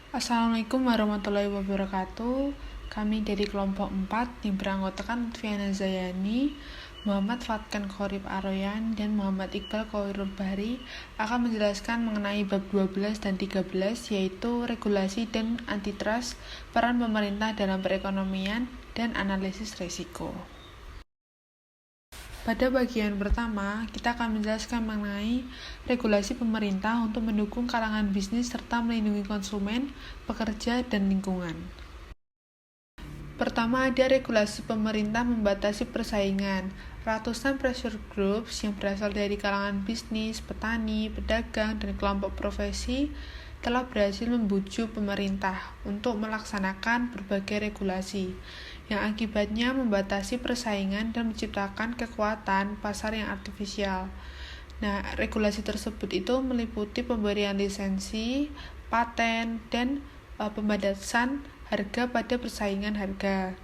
Assalamualaikum warahmatullahi wabarakatuh. Kami dari kelompok 4 yang beranggotakan Lutfiana Zayani, Muhammad Fatkan Khorib Aroyan, dan Muhammad Iqbal Khawirul Bahri akan menjelaskan mengenai bab 12 dan 13, yaitu regulasi dan antitrust, peran pemerintah dalam perekonomian, dan analisis risiko. Pada bagian pertama, kita akan menjelaskan mengenai regulasi pemerintah untuk mendukung kalangan bisnis serta melindungi konsumen, pekerja, dan lingkungan. Pertama, ada regulasi pemerintah membatasi persaingan. Ratusan pressure groups yang berasal dari kalangan bisnis, petani, pedagang, dan kelompok profesi telah berhasil membujuk pemerintah untuk melaksanakan berbagai regulasi yang akibatnya membatasi persaingan dan menciptakan kekuatan pasar yang artifisial. Nah, regulasi tersebut itu meliputi pemberian lisensi, paten, dan pembatasan harga pada persaingan harga.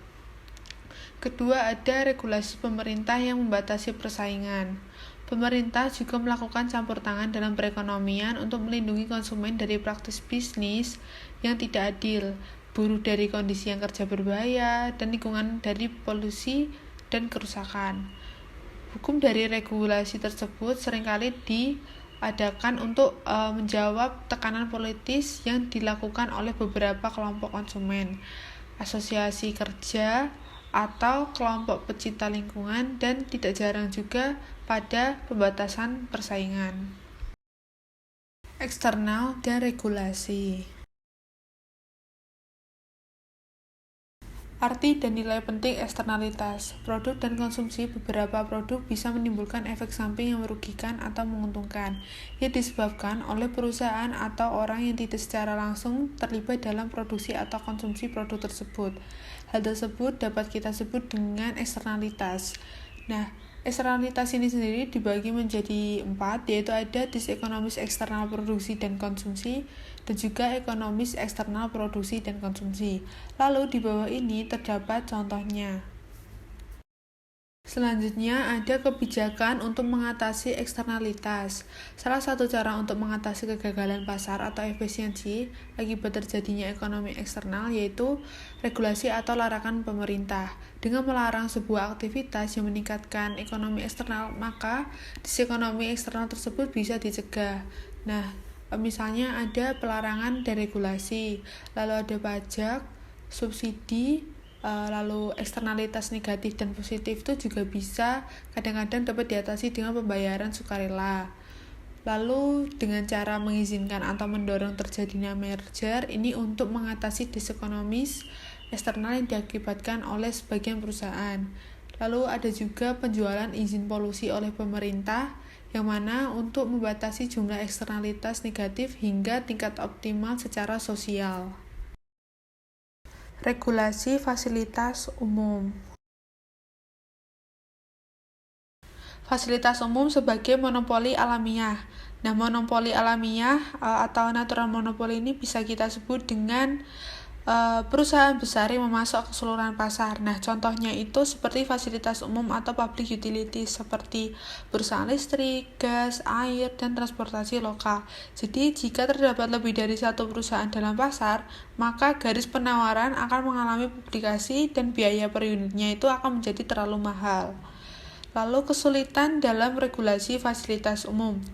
Kedua, ada regulasi pemerintah yang membatasi persaingan. Pemerintah juga melakukan campur tangan dalam perekonomian untuk melindungi konsumen dari praktis bisnis yang tidak adil, buruh dari kondisi yang kerja berbahaya, dan lingkungan dari polusi dan kerusakan. Hukum dari regulasi tersebut seringkali diadakan untuk menjawab tekanan politis yang dilakukan oleh beberapa kelompok konsumen, asosiasi kerja, atau kelompok pecinta lingkungan, dan tidak jarang juga pada pembatasan persaingan. Eksternal dan regulasi. Arti dan nilai penting eksternalitas. Produk dan konsumsi beberapa produk bisa menimbulkan efek samping yang merugikan atau menguntungkan, yang disebabkan oleh perusahaan atau orang yang tidak secara langsung terlibat dalam produksi atau konsumsi produk tersebut. Hal tersebut dapat kita sebut dengan eksternalitas. Nah, eksternalitas ini sendiri dibagi menjadi 4, yaitu ada disekonomis eksternal produksi dan konsumsi, dan juga ekonomis eksternal produksi dan konsumsi. Lalu di bawah ini terdapat contohnya. Selanjutnya ada kebijakan untuk mengatasi eksternalitas. Salah satu cara untuk mengatasi kegagalan pasar atau efisiensi akibat terjadinya ekonomi eksternal yaitu regulasi atau larangan pemerintah. Dengan melarang sebuah aktivitas yang meningkatkan ekonomi eksternal, maka disekonomi eksternal tersebut bisa dicegah. Nah, misalnya ada pelarangan deregulasi, lalu ada pajak, subsidi, lalu eksternalitas negatif dan positif itu juga bisa kadang-kadang dapat diatasi dengan pembayaran sukarela. Lalu dengan cara mengizinkan atau mendorong terjadinya merger, ini untuk mengatasi disekonomis eksternal yang diakibatkan oleh sebagian perusahaan. Lalu ada juga penjualan izin polusi oleh pemerintah, yang mana untuk membatasi jumlah eksternalitas negatif hingga tingkat optimal secara sosial. Regulasi fasilitas umum. Fasilitas umum sebagai monopoli alamiah. Nah, monopoli alamiah atau natural monopoli ini bisa kita sebut dengan perusahaan besar yang memasok keseluruhan pasar. Nah, contohnya itu seperti fasilitas umum atau public utilities seperti perusahaan listrik, gas, air, dan transportasi lokal. Jadi, jika terdapat lebih dari satu perusahaan dalam pasar, maka garis penawaran akan mengalami publikasi dan biaya per unitnya itu akan menjadi terlalu mahal. Lalu kesulitan dalam regulasi fasilitas umum.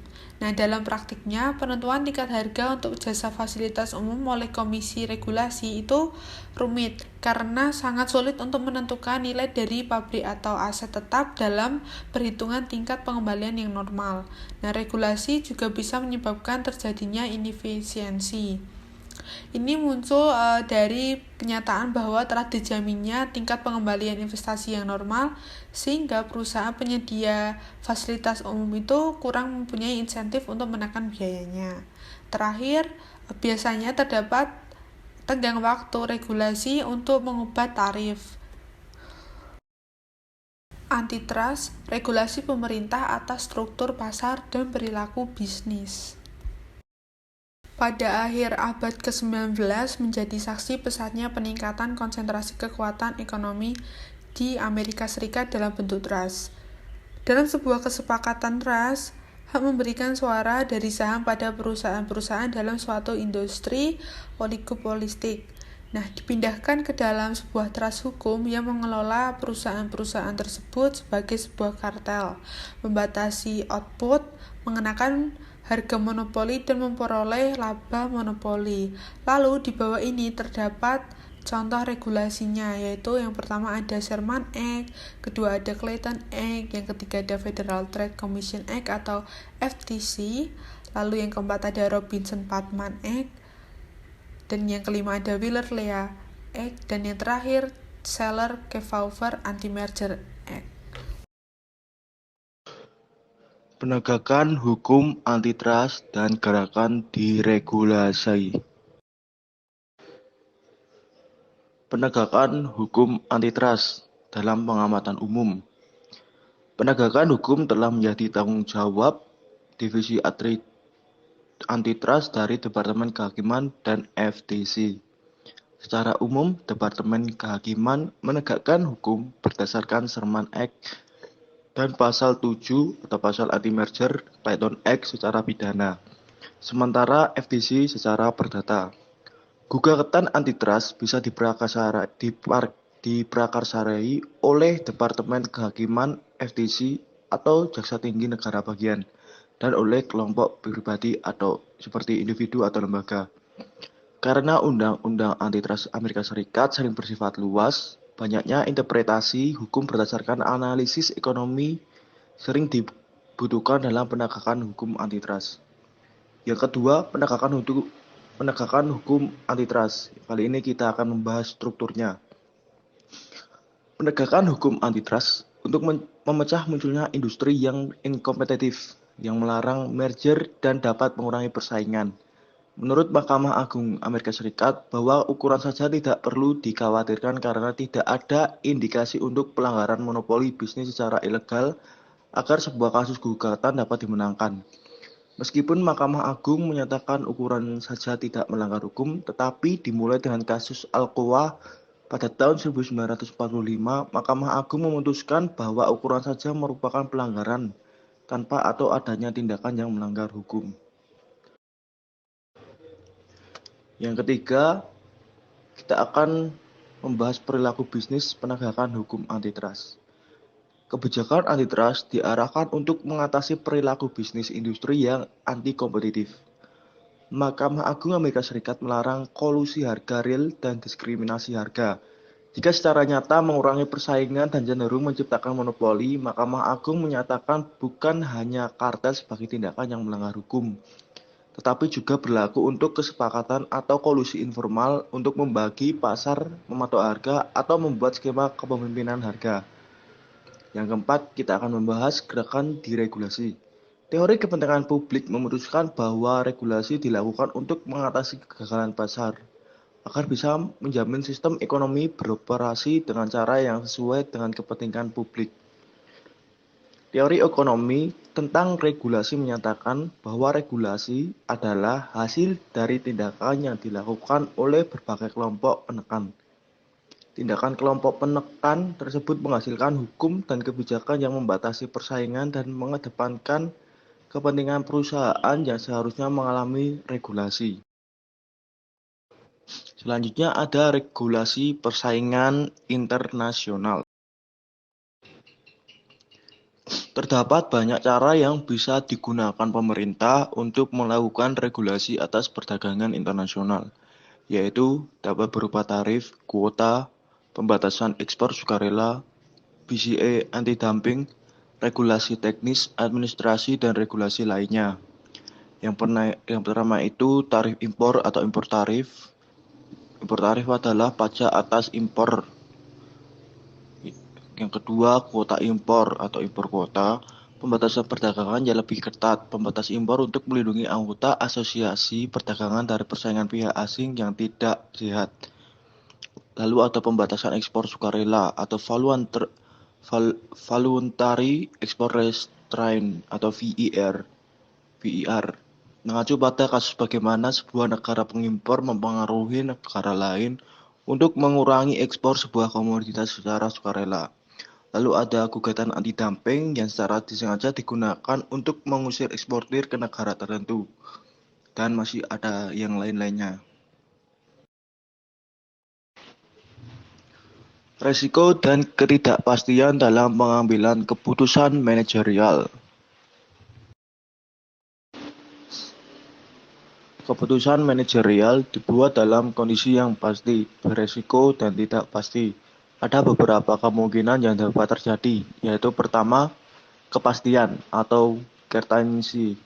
Nah, dalam praktiknya, penentuan tingkat harga untuk jasa fasilitas umum oleh Komisi Regulasi itu rumit karena sangat sulit untuk menentukan nilai dari pabrik atau aset tetap dalam perhitungan tingkat pengembalian yang normal. Nah, regulasi juga bisa menyebabkan terjadinya inefisiensi. Ini muncul dari kenyataan bahwa telah dijaminnya tingkat pengembalian investasi yang normal, sehingga perusahaan penyedia fasilitas umum itu kurang mempunyai insentif untuk menekan biayanya. Terakhir, biasanya terdapat tenggang waktu regulasi untuk mengubah tarif. Antitrust, regulasi pemerintah atas struktur pasar dan perilaku bisnis. Pada akhir abad ke-19 menjadi saksi pesatnya peningkatan konsentrasi kekuatan ekonomi di Amerika Serikat dalam bentuk trust. Dalam sebuah kesepakatan trust, hak memberikan suara dari saham pada perusahaan-perusahaan dalam suatu industri oligopolistik. Nah, dipindahkan ke dalam sebuah trust hukum yang mengelola perusahaan-perusahaan tersebut sebagai sebuah kartel, membatasi output, mengenakan harga monopoli dan memperoleh laba monopoli. Lalu di bawah ini terdapat contoh regulasinya, yaitu yang pertama ada Sherman Act, kedua ada Clayton Act, yang ketiga ada Federal Trade Commission Act atau FTC, lalu yang keempat ada Robinson-Putnam Act, dan yang kelima ada Wheeler-Lea Act, dan yang terakhir Sheller-Kefauver Anti-Merger Act. Penegakan hukum antitrust dan gerakan diregulasi. Penegakan hukum antitrust dalam pengamatan umum. Penegakan hukum telah menjadi tanggung jawab Divisi Antitrust dari Departemen Kehakiman dan FTC. Secara umum, Departemen Kehakiman menegakkan hukum berdasarkan Sherman Act dan Pasal 7 atau Pasal Anti-Merger Clayton Act secara pidana, sementara FTC secara perdata. Gugatan antitrust bisa diprakarsai oleh Departemen Kehakiman FTC atau Jaksa Tinggi Negara Bagian, dan oleh kelompok pribadi atau seperti individu atau lembaga. Karena Undang-Undang Antitrust Amerika Serikat sering bersifat luas, banyaknya interpretasi hukum berdasarkan analisis ekonomi sering dibutuhkan dalam penegakan hukum antitrust. Yang kedua, penegakan hukum antitrust. Kali ini kita akan membahas strukturnya. Penegakan hukum antitrust untuk memecah munculnya industri yang inkompetitif, yang melarang merger dan dapat mengurangi persaingan. Menurut Mahkamah Agung Amerika Serikat, bahwa ukuran saja tidak perlu dikhawatirkan karena tidak ada indikasi untuk pelanggaran monopoli bisnis secara ilegal agar sebuah kasus gugatan dapat dimenangkan. Meskipun Mahkamah Agung menyatakan ukuran saja tidak melanggar hukum, tetapi dimulai dengan kasus Alcoa pada tahun 1945, Mahkamah Agung memutuskan bahwa ukuran saja merupakan pelanggaran tanpa atau adanya tindakan yang melanggar hukum. Yang ketiga, kita akan membahas perilaku bisnis penegakan hukum antitrust. Kebijakan antitrust diarahkan untuk mengatasi perilaku bisnis industri yang anti-kompetitif. Mahkamah Agung Amerika Serikat melarang kolusi harga real dan diskriminasi harga. Jika secara nyata mengurangi persaingan dan cenderung menciptakan monopoli, Mahkamah Agung menyatakan bukan hanya kartel sebagai tindakan yang melanggar hukum, tetapi juga berlaku untuk kesepakatan atau kolusi informal untuk membagi pasar, mematok harga, atau membuat skema kepemimpinan harga. Yang keempat, kita akan membahas gerakan diregulasi. Teori kepentingan publik memutuskan bahwa regulasi dilakukan untuk mengatasi kegagalan pasar, agar bisa menjamin sistem ekonomi beroperasi dengan cara yang sesuai dengan kepentingan publik. Teori ekonomi tentang regulasi menyatakan bahwa regulasi adalah hasil dari tindakan yang dilakukan oleh berbagai kelompok penekan. Tindakan kelompok penekan tersebut menghasilkan hukum dan kebijakan yang membatasi persaingan dan mengedepankan kepentingan perusahaan yang seharusnya mengalami regulasi. Selanjutnya ada regulasi persaingan internasional. Terdapat banyak cara yang bisa digunakan pemerintah untuk melakukan regulasi atas perdagangan internasional, yaitu dapat berupa tarif, kuota, pembatasan ekspor sukarela, BCA anti-dumping, regulasi teknis, administrasi, dan regulasi lainnya. Yang pertama itu tarif impor atau impor tarif. Impor tarif adalah pajak atas impor. Yang kedua, kuota impor atau impor kuota. Pembatasan perdagangan yang lebih ketat. Pembatas impor untuk melindungi anggota asosiasi perdagangan dari persaingan pihak asing yang tidak sehat. Lalu ada pembatasan ekspor sukarela atau voluntary export restraint atau VER. Mengacu pada kasus bagaimana sebuah negara pengimpor mempengaruhi negara lain untuk mengurangi ekspor sebuah komoditas secara sukarela. Lalu ada gugatan anti-dumping yang secara disengaja digunakan untuk mengusir eksportir ke negara tertentu. Dan masih ada yang lain-lainnya. Resiko dan ketidakpastian dalam pengambilan keputusan manajerial. Keputusan manajerial dibuat dalam kondisi yang pasti, beresiko, dan tidak pasti. Ada beberapa kemungkinan yang dapat terjadi, yaitu pertama, kepastian atau certainty,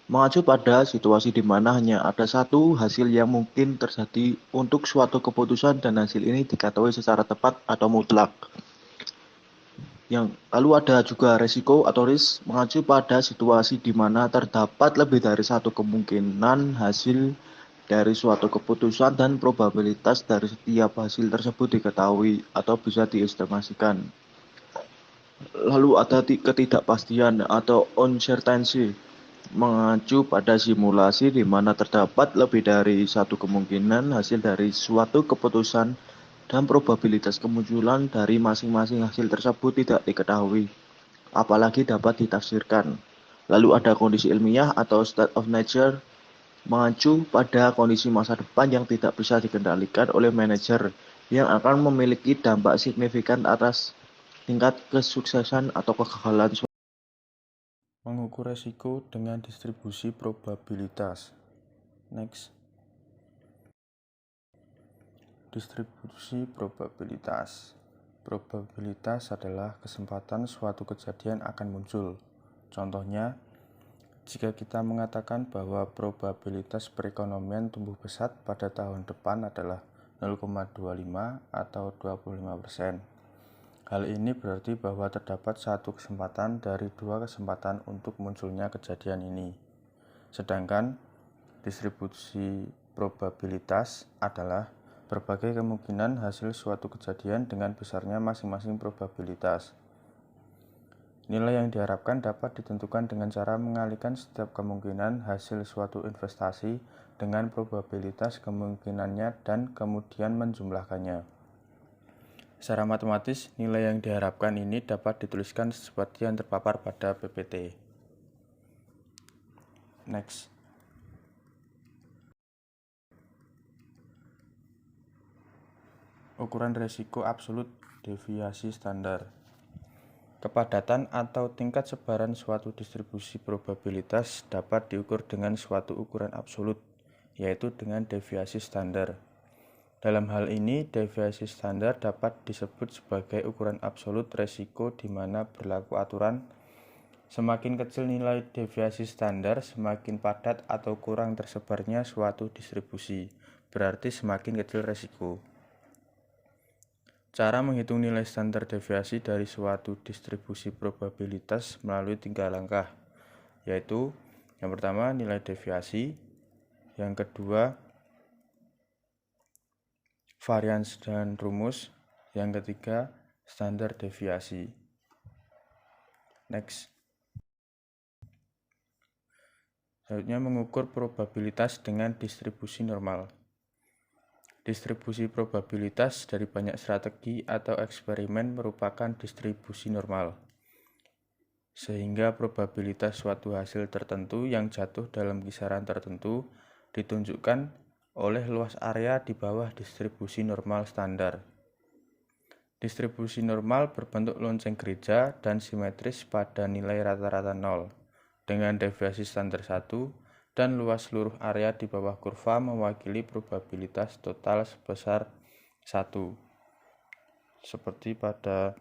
mengacu pada situasi di mana hanya ada satu hasil yang mungkin terjadi untuk suatu keputusan dan hasil ini diketahui secara tepat atau mutlak. Lalu ada juga resiko atau risk, mengacu pada situasi di mana terdapat lebih dari satu kemungkinan hasil dari suatu keputusan dan probabilitas dari setiap hasil tersebut diketahui atau bisa diestimasikan. Lalu ada ketidakpastian atau uncertainty, mengacu pada simulasi di mana terdapat lebih dari satu kemungkinan hasil dari suatu keputusan dan probabilitas kemunculan dari masing-masing hasil tersebut tidak diketahui, apalagi dapat ditafsirkan. Lalu ada kondisi ilmiah atau state of nature, mengacu pada kondisi masa depan yang tidak bisa dikendalikan oleh manajer yang akan memiliki dampak signifikan atas tingkat kesuksesan atau kegagalan. Mengukur resiko dengan distribusi probabilitas. Next. Distribusi probabilitas. Probabilitas adalah kesempatan suatu kejadian akan muncul. Contohnya, jika kita mengatakan bahwa probabilitas perekonomian tumbuh pesat pada tahun depan adalah 0,25 atau 25%. Hal ini berarti bahwa terdapat satu kesempatan dari dua kesempatan untuk munculnya kejadian ini. Sedangkan distribusi probabilitas adalah berbagai kemungkinan hasil suatu kejadian dengan besarnya masing-masing probabilitas. Nilai yang diharapkan dapat ditentukan dengan cara mengalihkan setiap kemungkinan hasil suatu investasi dengan probabilitas kemungkinannya dan kemudian menjumlahkannya. Secara matematis, nilai yang diharapkan ini dapat dituliskan seperti yang terpapar pada PPT. Next. Ukuran resiko absolut deviasi standar. Kepadatan atau tingkat sebaran suatu distribusi probabilitas dapat diukur dengan suatu ukuran absolut, yaitu dengan deviasi standar. Dalam hal ini, deviasi standar dapat disebut sebagai ukuran absolut resiko di mana berlaku aturan semakin kecil nilai deviasi standar, semakin padat atau kurang tersebarnya suatu distribusi, berarti semakin kecil resiko. Cara menghitung nilai standar deviasi dari suatu distribusi probabilitas melalui 3 langkah, yaitu yang pertama nilai deviasi, yang kedua varians dan rumus, yang ketiga standar deviasi. Next. Selanjutnya mengukur probabilitas dengan distribusi normal. Distribusi probabilitas dari banyak strategi atau eksperimen merupakan distribusi normal, sehingga probabilitas suatu hasil tertentu yang jatuh dalam kisaran tertentu ditunjukkan oleh luas area di bawah distribusi normal standar. Distribusi normal berbentuk lonceng gereja dan simetris pada nilai rata-rata 0, dengan deviasi standar 1, dan luas seluruh area di bawah kurva mewakili probabilitas total sebesar 1, seperti pada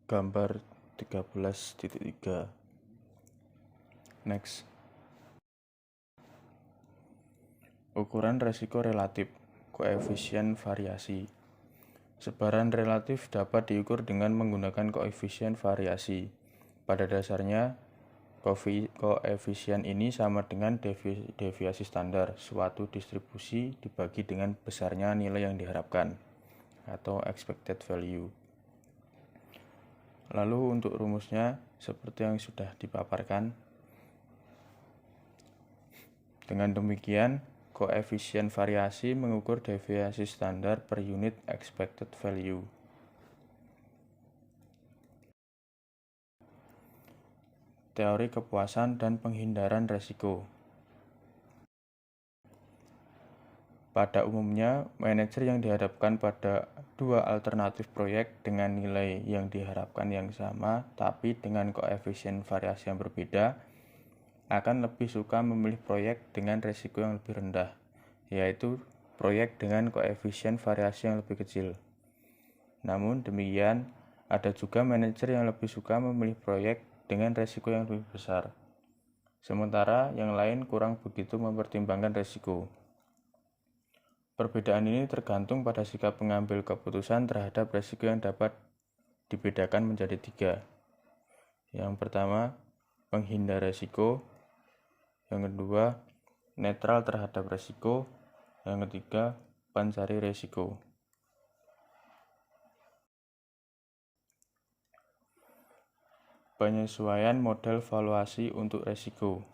gambar 13.3. Next. Ukuran resiko relatif, koefisien variasi. Sebaran relatif dapat diukur dengan menggunakan koefisien variasi. Pada dasarnya, koefisien ini sama dengan deviasi standar suatu distribusi dibagi dengan besarnya nilai yang diharapkan, atau expected value. Lalu untuk rumusnya, seperti yang sudah dipaparkan. Dengan demikian, koefisien variasi mengukur deviasi standar per unit expected value. Teori kepuasan dan penghindaran resiko. Pada umumnya, manajer yang dihadapkan pada dua alternatif proyek dengan nilai yang diharapkan yang sama tapi dengan koefisien variasi yang berbeda akan lebih suka memilih proyek dengan resiko yang lebih rendah, yaitu proyek dengan koefisien variasi yang lebih kecil. Namun demikian, ada juga manajer yang lebih suka memilih proyek dengan resiko yang lebih besar, sementara yang lain kurang begitu mempertimbangkan resiko. Perbedaan ini tergantung pada sikap pengambil keputusan terhadap resiko yang dapat dibedakan menjadi 3. Yang pertama, penghindar resiko. Yang kedua, netral terhadap resiko. Yang ketiga, pencari resiko. Penyesuaian model valuasi untuk resiko.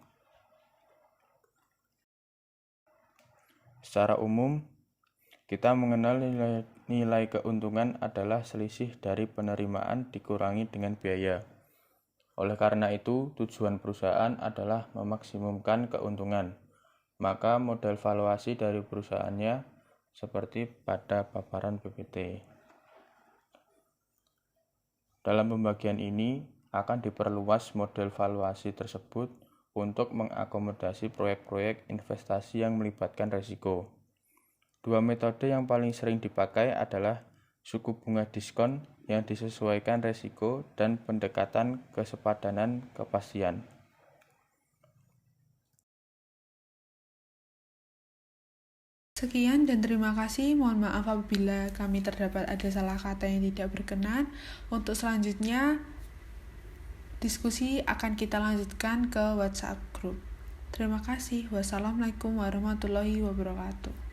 Secara umum, kita mengenal nilai keuntungan adalah selisih dari penerimaan dikurangi dengan biaya. Oleh karena itu, tujuan perusahaan adalah memaksimumkan keuntungan. Maka model valuasi dari perusahaannya seperti pada paparan PPT. Dalam pembagian ini akan diperluas model valuasi tersebut untuk mengakomodasi proyek-proyek investasi yang melibatkan risiko. Dua metode yang paling sering dipakai adalah suku bunga diskon yang disesuaikan risiko dan pendekatan kesepadanan kepastian. Sekian dan terima kasih. Mohon maaf apabila kami terdapat ada salah kata yang tidak berkenan. Untuk selanjutnya, diskusi akan kita lanjutkan ke WhatsApp group. Terima kasih. Wassalamualaikum warahmatullahi wabarakatuh.